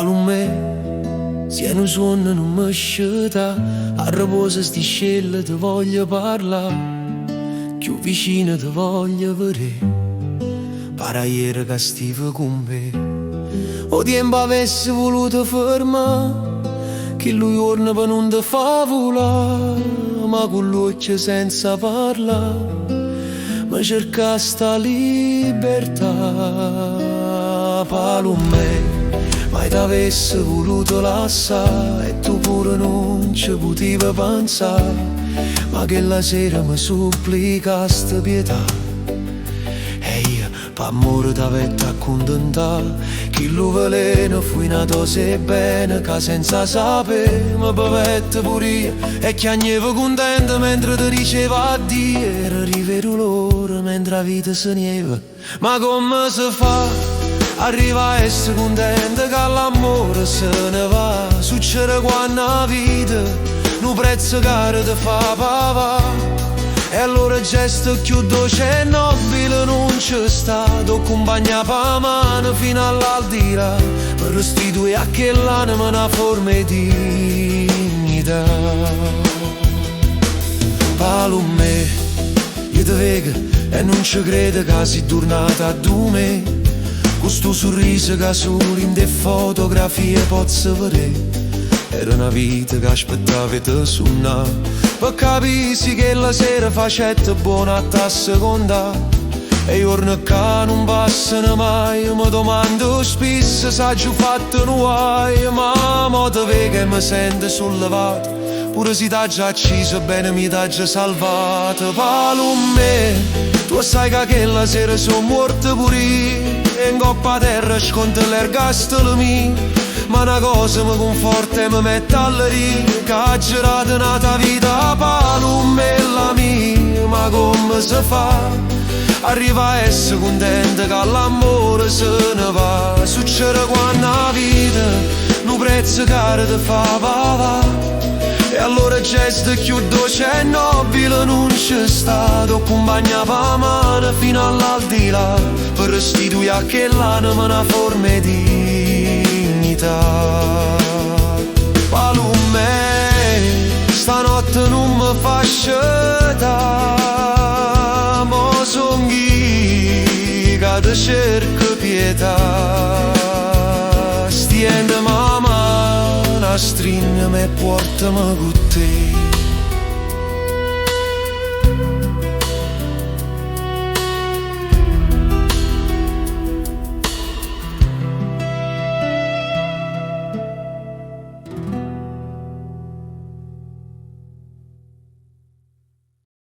Palume, se non suona non mi sceta, a riposo sti scelle ti voglio parlare, più vicino ti voglio vedere, para ieri che stivo con me. O tempo avessi voluto fermare, che lui torna per non ti fa volare, ma con l'occhio senza parlare, ma cerca sta libertà. Palume, mai t'avessi voluto lasciare e tu pure non ci potevi pensare, ma che la sera mi supplicasti pietà e io per amore t'avete accontentato, che lo veleno fu una dose bene che senza sapere mi bevette pure io e chiagnevo contento mentre ti diceva addio. Era rivedo l'ora mentre la vita se nieva, ma come si fa arriva a essere contento che l'amore se ne va? Succede quando la vita un prezzo caro ti fa pavà, e allora il gesto più dolce e nobile non c'è stato, accompagna per mano fino all'aldilà per restituire a quell'anima una forma di dignità. Palume, io ti vedo e non ci credo che sei tornata a me, questo sorriso che solo in te fotografie posso vedere. Era una vita che aspettavi te suonare, per capirsi che la sera facette buona a te seconda, e i giorni che non passano mai mi domando spesso se ho fatto un guai, ma mo te vedo e mi sento sollevato, pure se t'ha già acceso bene mi t'ha già salvato. Palume, tu sai che la sera sono morto pure io, e in coppa a terra sconto l'ergastolo mio, ma una cosa mi conforta e mi mette all'aria, che ha girato nata vita. Palume la mia, ma come si fa arriva a essere contenta che l'amore se ne va? Succede quando la vita un prezzo caro ti fa pavà, e allora il gesto più dolce e nobile non c'è stato, accompagna per mano fino all'aldilà per restituire a quell'anima una forma di dignità. Palume, stanotte non mi fa scelta, mo son chi che ti cerca pietà, stiende mamma, stringami e portami con te.